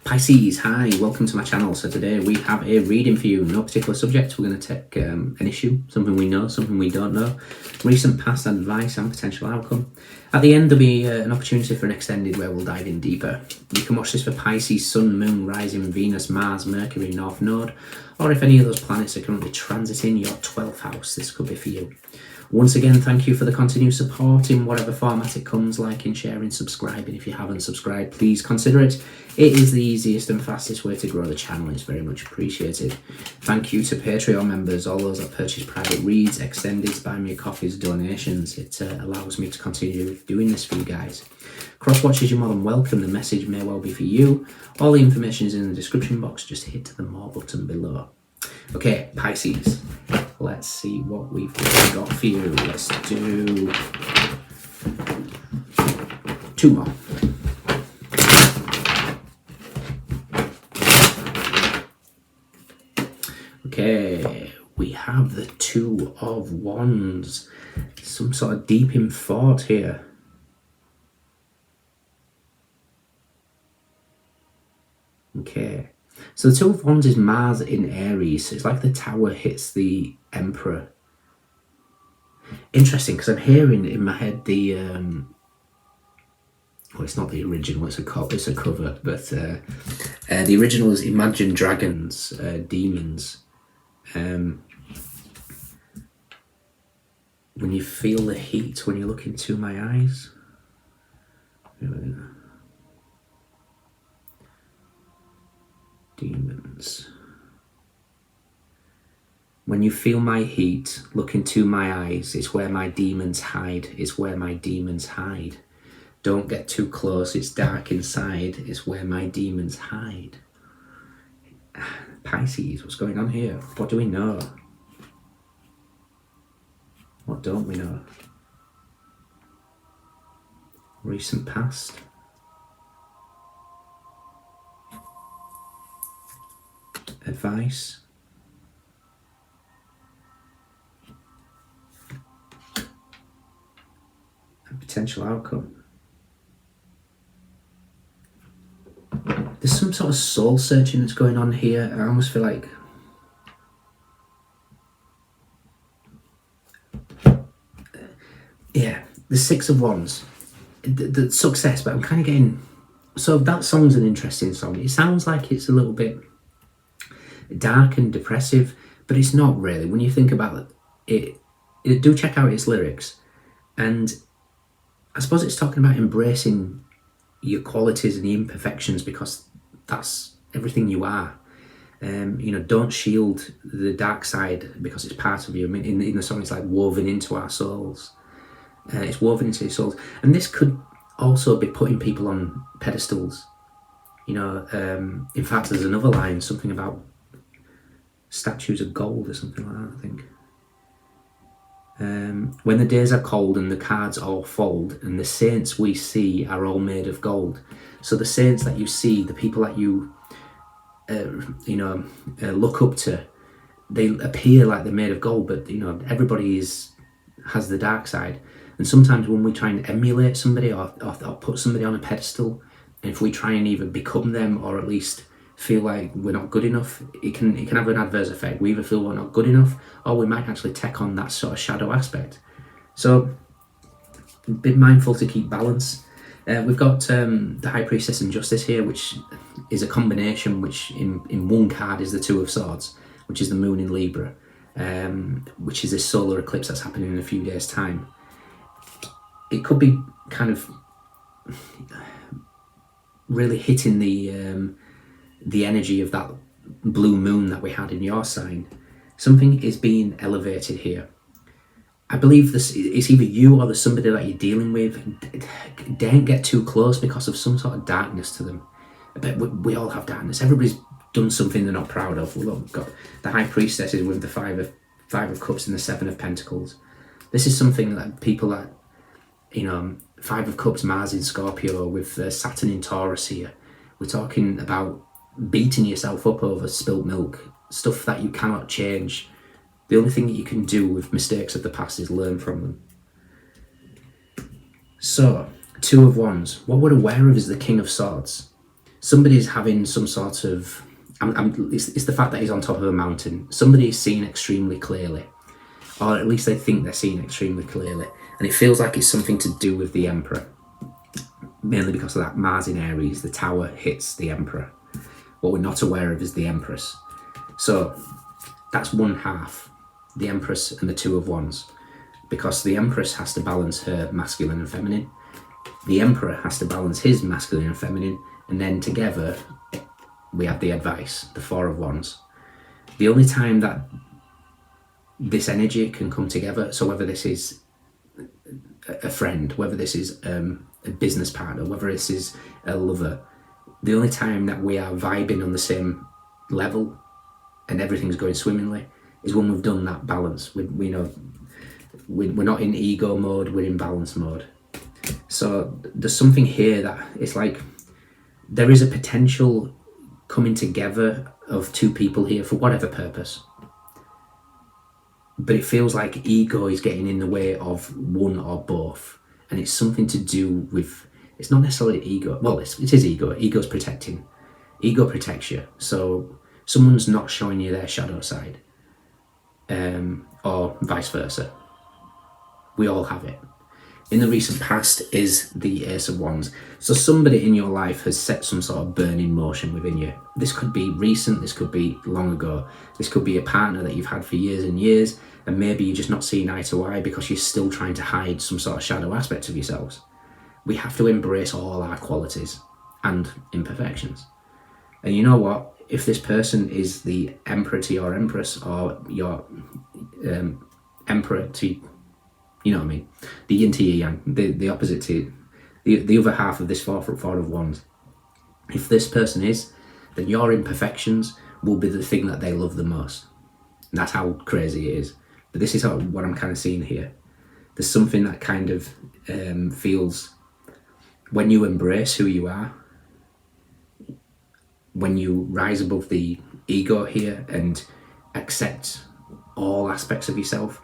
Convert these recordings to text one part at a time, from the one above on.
Pisces, hi, welcome to my channel. So today we have a reading for you, no particular subject. We're going to take an issue, something we know, something we don't know, recent past advice and potential outcome. At the end there'll be an opportunity for an extended where we'll dive in deeper. You can watch this for Pisces, Sun, Moon, Rising, Venus, Mars, Mercury, North Node, or if any of those planets are currently transiting your 12th house, this could be for you. Once again, thank you for the continued support in whatever format it comes, liking, sharing, subscribing. If you haven't subscribed, please consider it. It is the easiest and fastest way to grow the channel. It's very much appreciated. Thank you to Patreon members, all those that purchase private reads, extendeds, buy me coffees, donations. It allows me to continue doing this for you guys. Cross watchers, you're more than welcome. The message may well be for you. All the information is in the description box. Just hit the more button below. Okay, Pisces. Let's see what we've got for you. Let's do two more. Okay, we have the Two of Wands. Some sort of deep in thought here. Okay. So the Two of Wands is Mars in Aries. So it's like the Tower hits the Emperor. Interesting, because I'm hearing in my head the well, it's not the original, it's a cover, but the original is Imagine Dragons, Demons. When you feel the heat when you look into my eyes. Demons. When you feel my heat, look into my eyes. It's where my demons hide. It's where my demons hide. Don't get too close. It's dark inside. It's where my demons hide. Pisces, what's going on here? What do we know? What don't we know? Recent past. Advice. And potential outcome. There's some sort of soul searching that's going on here. I almost feel like the Six of Wands, the success, but I'm kind of getting, so that song's an interesting song. It sounds like it's a little bit dark and depressive, but it's not really. When you think about it, do check out its lyrics, and I suppose it's talking about embracing your qualities and the imperfections, because that's everything you are. Don't shield the dark side because it's part of you. I mean, in the song, it's like woven into our souls. It's woven into your souls, and this could also be putting people on pedestals. In fact, there's another line, something about statues of gold or something like that, I think. When the days are cold and the cards all fold, and the saints we see are all made of gold. So the saints that you see, the people that you look up to, they appear like they're made of gold, but everybody has the dark side. And sometimes when we try and emulate somebody or put somebody on a pedestal, and if we try and either become them or at least feel like we're not good enough, it can have an adverse effect. We either feel we're not good enough, or we might actually take on that sort of shadow aspect. So be mindful to keep balance. We've got the High Priestess and Justice here, which is a combination, which in one card is the Two of Swords, which is the Moon in Libra, which is a solar eclipse that's happening in a few days' time. It could be kind of really hitting the energy of that blue moon that we had in your sign. Something is being elevated here. I believe this, it's either you or there's somebody that you're dealing with. Don't get too close because of some sort of darkness to them. But we all have darkness. Everybody's done something they're not proud of. We've got the High Priestess is with the Five of Cups and the Seven of Pentacles. This is something that people that, Five of Cups, Mars in Scorpio with Saturn in Taurus here. We're talking about beating yourself up over spilt milk, stuff that you cannot change. The only thing that you can do with mistakes of the past is learn from them. So, Two of Wands. What we're aware of is the King of Swords. somebody's having some sort of, it's the fact that he's on top of a mountain. Somebody's seen extremely clearly, or at least they think they're seeing extremely clearly, and it feels like it's something to do with the Emperor, mainly because of that Mars in Aries. The Tower hits the Emperor. What we're not aware of is the Empress. So that's one half, the Empress and the Two of Wands, because the Empress has to balance her masculine and feminine. The Emperor has to balance his masculine and feminine, and then together we have the Advice, the Four of Wands. The only time that this energy can come together, so whether this is a friend, whether this is a business partner, whether this is a lover, the only time that we are vibing on the same level and everything's going swimmingly is when we've done that balance. We know we're not in ego mode, we're in balance mode. So there's something here that it's like there is a potential coming together of two people here for whatever purpose. But it feels like ego is getting in the way of one or both. And it's something to do with, it's not necessarily ego. Well, it is ego. Ego's protecting. Ego protects you. So someone's not showing you their shadow side. Or vice versa. We all have it. In the recent past is the Ace of Wands. So somebody in your life has set some sort of burning motion within you. This could be recent, this could be long ago. This could be a partner that you've had for years and years, and maybe you're just not seeing eye to eye because you're still trying to hide some sort of shadow aspect of yourselves. We have to embrace all our qualities and imperfections. And you know what? If this person is the Emperor to your Empress, or your Emperor to, you know what I mean, the yin to yang, the opposite to the other half of this four of wands. If this person is, then your imperfections will be the thing that they love the most. And that's how crazy it is. But this is what I'm kind of seeing here. There's something that kind of feels, when you embrace who you are, when you rise above the ego here and accept all aspects of yourself,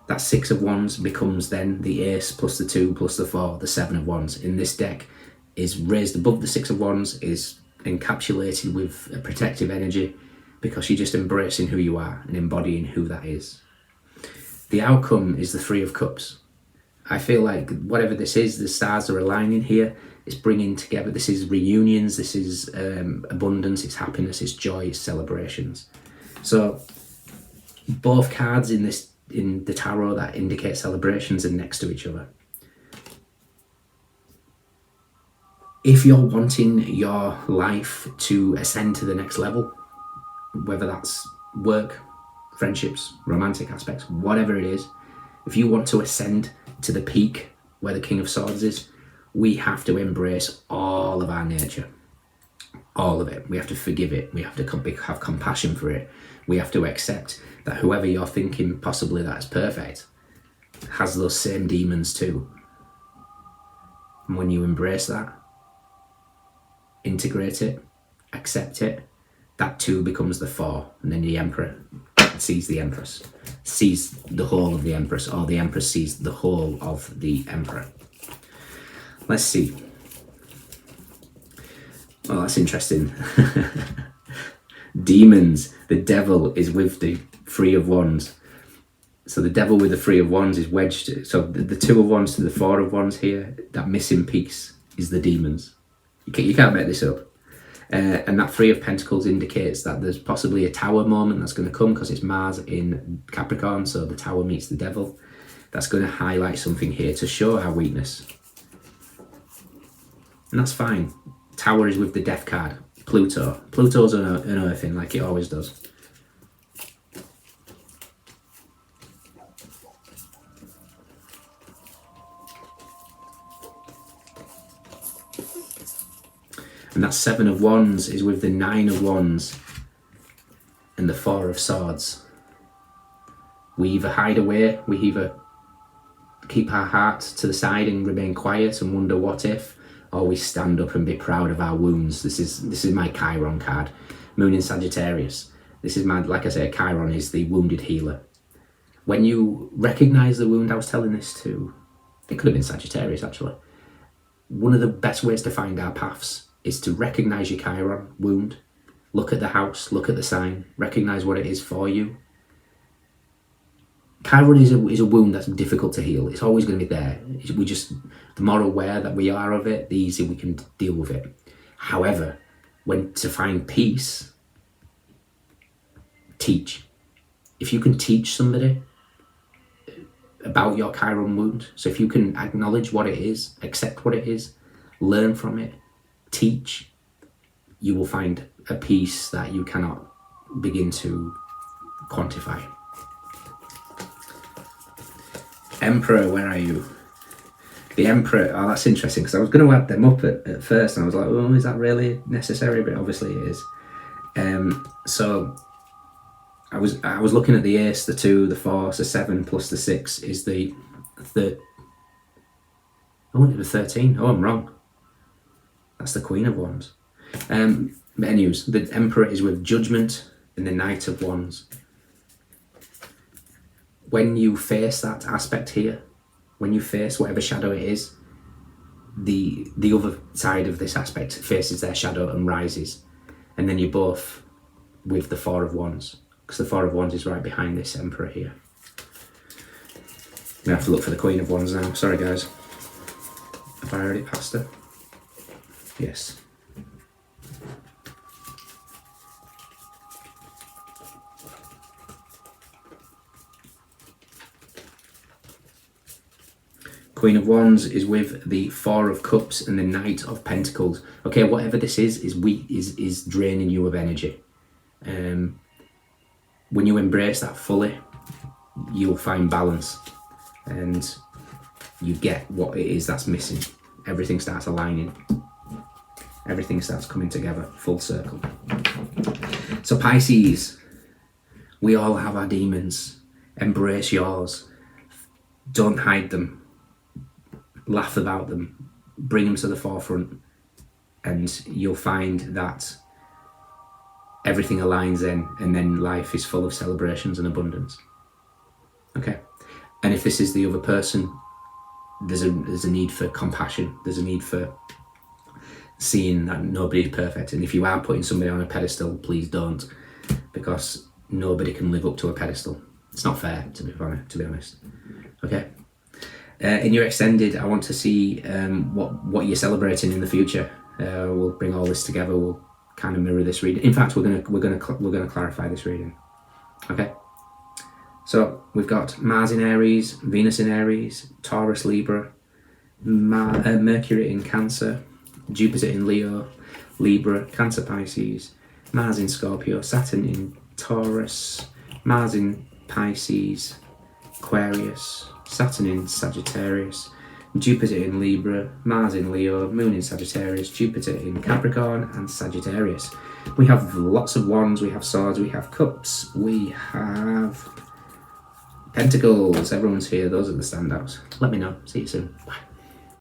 that Six of Wands becomes then the Ace plus the 2 plus the 4, the 7 of Wands. In this deck is raised above the Six of Wands, is encapsulated with a protective energy, because you're just embracing who you are and embodying who that is. The outcome is the Three of Cups. I feel like whatever this is, the stars are aligning here. It's bringing together, this is reunions, this is abundance, it's happiness, it's joy, it's celebrations. So both cards in the tarot that indicate celebrations are next to each other. If you're wanting your life to ascend to the next level, whether that's work, friendships, romantic aspects, whatever it is, if you want to ascend to the peak where the King of Swords is, we have to embrace all of our nature. All of it. We have to forgive it. We have to have compassion for it. We have to accept that whoever you're thinking possibly that's perfect has those same demons too. And when you embrace that, integrate it, accept it, that too becomes the 4. And then the Emperor sees the Empress, sees the whole of the Empress, or the Empress sees the whole of the Emperor. Let's see. Oh, that's interesting. Demons. The devil is with the Three of Wands. So the devil with the Three of Wands is wedged. So the 2 of Wands to the 4 of Wands here, that missing piece is the demons. You can't make this up. And that 3 of Pentacles indicates that there's possibly a tower moment that's going to come, because it's Mars in Capricorn, so the tower meets the devil. That's going to highlight something here to show our weakness. And that's fine. Tower is with the Death card. Pluto. Pluto's unearthing like it always does. And that 7 of Wands is with the 9 of Wands and the 4 of Swords. We either hide away, we either keep our hearts to the side and remain quiet and wonder what if, or we stand up and be proud of our wounds. This is my Chiron card. Moon in Sagittarius. This is my, like I say, Chiron is the wounded healer. When you recognise the wound, I was telling this to, it could have been Sagittarius actually. One of the best ways to find our paths is to recognize your Chiron wound. Look at the house, look at the sign, recognize what it is for you. Chiron is a wound that's difficult to heal. It's always going to be there. The more aware that we are of it, the easier we can deal with it. However, when to find peace, teach. If you can teach somebody about your Chiron wound, so if you can acknowledge what it is, accept what it is, learn from it, teach, you will find a peace that you cannot begin to quantify. Emperor, where are you? The Emperor, oh, that's interesting, because I was going to add them up at first, and I was like, oh, is that really necessary? But obviously it is. So I was looking at the ace, the 2, the 4, the 7 plus the 6 is the 13. Oh, I'm wrong. That's the Queen of Wands. But anyways, the Emperor is with Judgment and the Knight of Wands. When you face that aspect here, when you face whatever shadow it is, the other side of this aspect faces their shadow and rises. And then you're both with the 4 of Wands, because the 4 of Wands is right behind this Emperor here. I'm going to have to look for the Queen of Wands now. Sorry, guys. Have I already passed her? Yes. Queen of Wands is with the 4 of Cups and the Knight of Pentacles. Okay, whatever this is draining you of energy. When you embrace that fully, you'll find balance, and you get what it is that's missing. Everything starts aligning. Everything starts coming together, full circle. So Pisces, we all have our demons. Embrace yours. Don't hide them. Laugh about them, bring them to the forefront, and you'll find that everything aligns in, and then life is full of celebrations and abundance. Okay, and if this is the other person, there's a need for compassion. There's a need for seeing that nobody's perfect, and if you are putting somebody on a pedestal, please don't, because nobody can live up to a pedestal. It's not fair, to be honest. Okay. In your extended, I want to see what you're celebrating in the future. We'll bring all this together. We'll kind of mirror this reading. In fact, we're gonna clarify this reading. Okay. So we've got Mars in Aries, Venus in Aries, Taurus, Libra, Mercury in Cancer, Jupiter in Leo, Libra, Cancer, Pisces, Mars in Scorpio, Saturn in Taurus, Mars in Pisces, Aquarius, Saturn in Sagittarius, Jupiter in Libra, Mars in Leo, Moon in Sagittarius, Jupiter in Capricorn, and Sagittarius. We have lots of wands, we have swords, we have cups, we have pentacles. Everyone's here, those are the standouts. Let me know. See you soon. Bye.